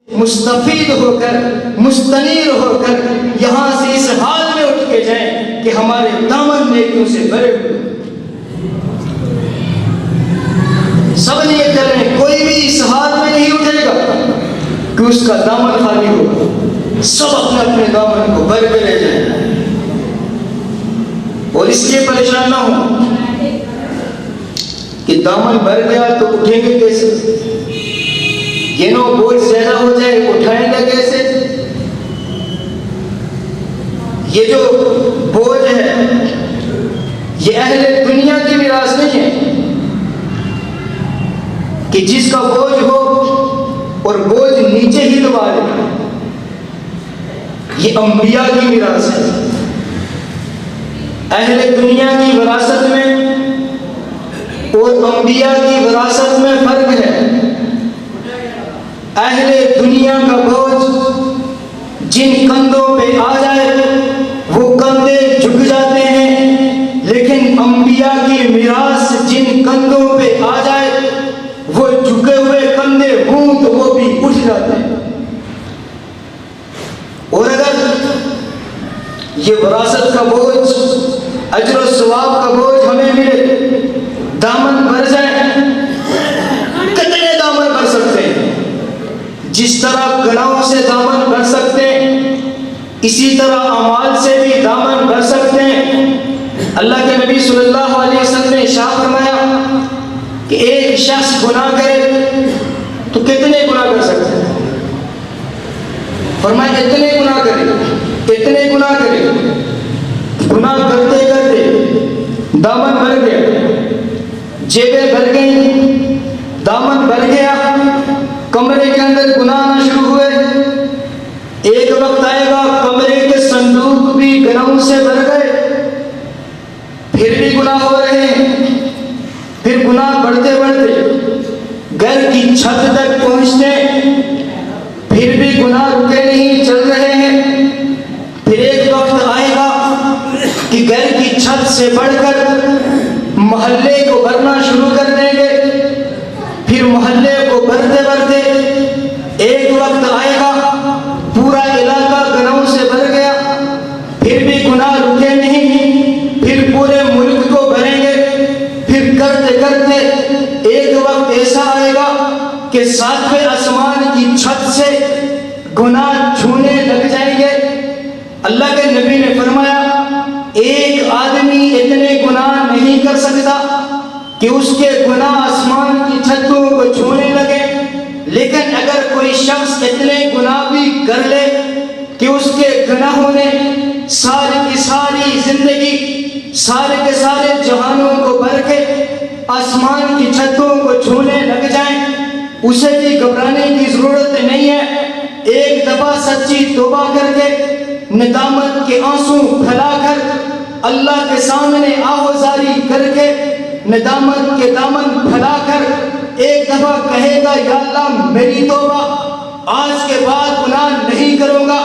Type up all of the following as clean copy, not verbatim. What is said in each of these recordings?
مستفید ہو کر مستنیر ہو کر یہاں سے اس حال میں اٹھ کے جائیں کہ ہمارے دامن نیکیوں سے بھرے ہوئے. سب نیت کریں, کوئی بھی اس حال میں نہیں اٹھے گا کہ اس کا دامن خالی ہو. سب اپنے اپنے دامن کو بھر کے لے جائیں اور اس لیے پریشان نہ ہوں کہ دامن بھر گیا تو اٹھیں گے کیسے, یہ نو بوجھ زیادہ ہو جائے اٹھائیں گے کیسے. یہ جو بوجھ ہے یہ اہل دنیا کی میراث نہیں ہے کہ جس کا بوجھ ہو اور بوجھ نیچے ہی دبا لے. یہ انبیاء کی میراث ہے. اہل دنیا کی وراثت میں اور انبیاء کی وراثت میں فرق ہے. اہل دنیا کا بوجھ جن کندھوں پہ آ جائے وہ کندھے جھک جاتے ہیں, لیکن انبیاء کی میراث جن کندھوں پہ آ جائے وہ جھکے ہوئے کندھے ہوں تو وہ بھی اٹھ جاتے ہیں. اور اگر یہ وراثت کا بوجھ, اجر و ثواب کا بوجھ ہمیں ملے, دامن بھر جائے, کتنے دامن بھر سکتے ہیں؟ جس طرح گناہوں سے دامن بھر سکتے ہیں اسی طرح اعمال سے بھی دامن بھر سکتے ہیں. اللہ کے نبی صلی اللہ علیہ وسلم نے ارشاد فرمایا کہ ایک شخص گناہ کرے تو کتنے گناہ کر سکتے ہیں؟ فرمایا اتنے گناہ کرے, اتنے گناہ کرے. گناہ کرتے کرتے دامن بھر گیا, جیبیں بھر گئی, دامن بھر گیا, کمرے کے اندر گناہ نہ شروع ہوئے. ایک وقت آئے گا کمرے کے صندوق بھی گناہوں سے بھر گئے, پھر بھی گناہ ہو رہے ہیں. پھر گناہ بڑھتے بڑھتے گھر کی چھت تک پہنچتے, پھر بھی گناہ رکے نہیں, چل رہے ہیں. پھر ایک وقت آئے گا کہ گھر کی چھت سے بڑھ کر محلے کو بھرنا شروع کر دیں گے. پھر محلے کو بھرتے بھرتے ایک وقت آئے گا پورا علاقہ گناہوں سے بھر گیا, پھر بھی گناہ رکے نہیں. پھر پورے ملک کو بھریں گے. پھر کرتے کرتے ایک وقت ایسا آئے گا کہ ساتویں آسمان کی چھت سے گناہ چھونے لگ جائیں گے. اللہ کے نبی نے فرمایا ایک آدمی اتنے گناہ نہیں کر سکتا کہ اس کے گناہ آسمان کی چھتوں کو چھونے لگے, لیکن اگر کوئی شخص اتنے گناہ بھی کر لے کہ اس کے گناہوں نے ساری کی ساری زندگی, سارے کے سارے جہانوں کو بھر کے آسمان کی چھتوں کو چھونے لگ جائیں, اسے بھی گھبرانے کی ضرورت نہیں ہے. ایک دفعہ سچی توبہ کر کے ندامت کے آنسو پھیلا کر اللہ کے سامنے آہوازاری کر کے ندامت کے دامن پھیلا کر ایک دفعہ کہے گا یا اللہ میری توبہ, آج کے بعد گناہ نہیں کروں گا,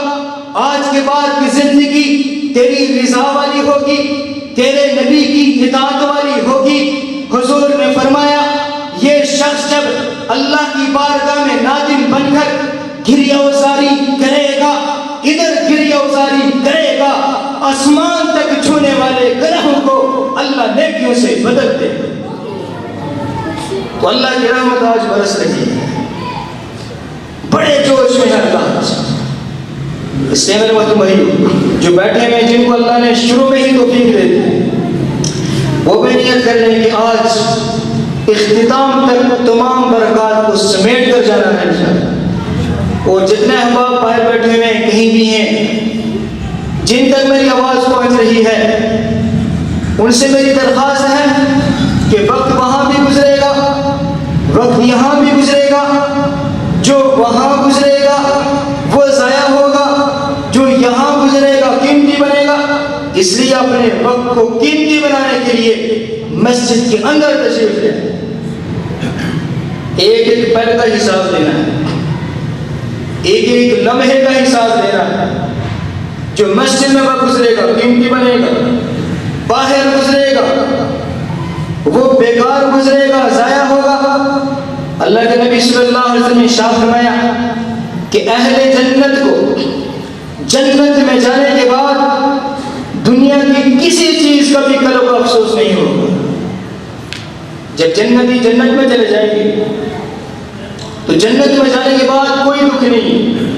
آج کے بعد کی زندگی تیری رضا والی ہوگی, تیرے نبی کی اطاعت والی ہوگی. حضور نے فرمایا یہ شخص جب اللہ کی بارگاہ میں نادم بن کر گریہ وزاری کرے گا, ادھر گریہ وزاری کرے گا, آسمان تک چھونے والے گناہوں کو اللہ نیکیوں سے بدل دے. تو اللہ کی رحمت آج برس رہی ہے, بڑے جوش میں ہے اللہ. اس لیے میرے وقت بھائی جو بیٹھے ہیں جن کو اللہ نے شروع میں ہی توفیق دے دی, وہ بھی نیت کر لیں کہ آج اختتام تک تمام برکات کو سمیٹ کر جانا ہے انشاءاللہ. اور جتنے احباب باہر بیٹھے ہوئے ہیں کہیں بھی ہیں جن تک میری آواز پہنچ رہی ہے, ان سے میری درخواست ہے کہ وقت وہاں بھی گزرے گا, وقت یہاں بھی گزرے گا. جو وہاں گزرے گا وہ ضائع ہوگا, جو یہاں گزرے گا قیمتی بنے گا. اس لیے اپنے وقت کو قیمتی بنانے کے لیے مسجد کے اندر تشریف لیں. ایک ایک پل کا حساب دینا ہے, ایک ایک لمحے کا حساب دینا ہے. جو مسجد میں وہ گزرے گا قیمتی بنے گا, باہر گزرے گا وہ بیکار گزرے گا, ضائع ہوگا. اللہ کے نبی صلی اللہ علیہ وسلم نے ارشاد فرمایا کہ اہل جنت کو جنت میں جانے کے بعد دنیا کی کسی چیز کا بھی کل کو افسوس نہیں ہوگا. جب جنتی جنت میں چلے جائیں گے تو جنت میں جانے کے بعد کوئی دکھ نہیں،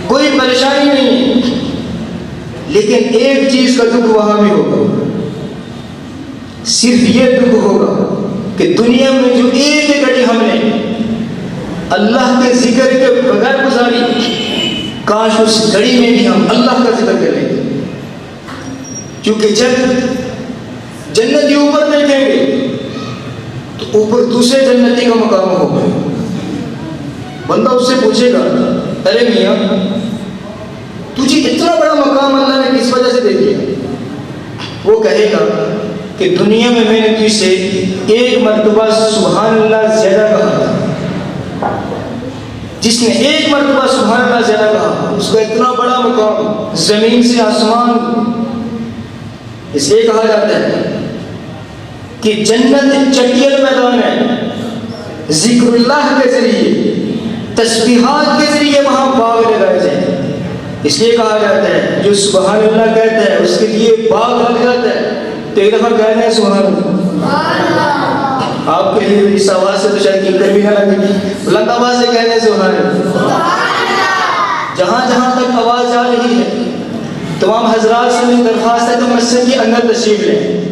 کوئی پریشانی نہیں، لیکن ایک چیز کا دکھ وہاں بھی ہوگا. صرف یہ دکھ ہوگا کہ دنیا میں جو ایک گھڑی ہم نے اللہ کے ذکر کے بغیر گزاری، کاش اس گھڑی میں بھی ہم اللہ کا ذکر کریں. کیونکہ جب جنتی اوپر دیکھیں گے تو اوپر دوسرے جنتی کا مقام ہوگا. بندہ اس سے پوچھے گا، ارے میاں تجھے اتنا بڑا مقام اللہ نے کس وجہ سے دے دیا؟ وہ کہے گا کہ دنیا میں نے تجھ سے ایک مرتبہ سبحان اللہ زیادہ کہا تھا. جس نے ایک مرتبہ سبحان اللہ زیادہ کہا اس کا اتنا بڑا مقام زمین سے آسمان. اس لیے کہا جاتا ہے کہ جنت چٹیل میدان ہے. ذکر اللہ کے ذریعے، تسبیحات کے ذریعے وہاں باغ لگائے جائیں. اس لیے کہا جاتا ہے جو سبحان اللہ کہتا ہے اس کے لیے باغ لگ جاتا ہے. تو ایک دفعہ کہتے ہیں سبحان اللہ. آپ کے لیے اس آواز سے تو شاید کلکر بھی نہ لگے، بلند آواز سے کہتے ہیں سبحان اللہ. جہاں جہاں تک آواز جا رہی ہے تمام حضرات سے میری درخواست ہے تو مسجد کے اندر تشریف لیں.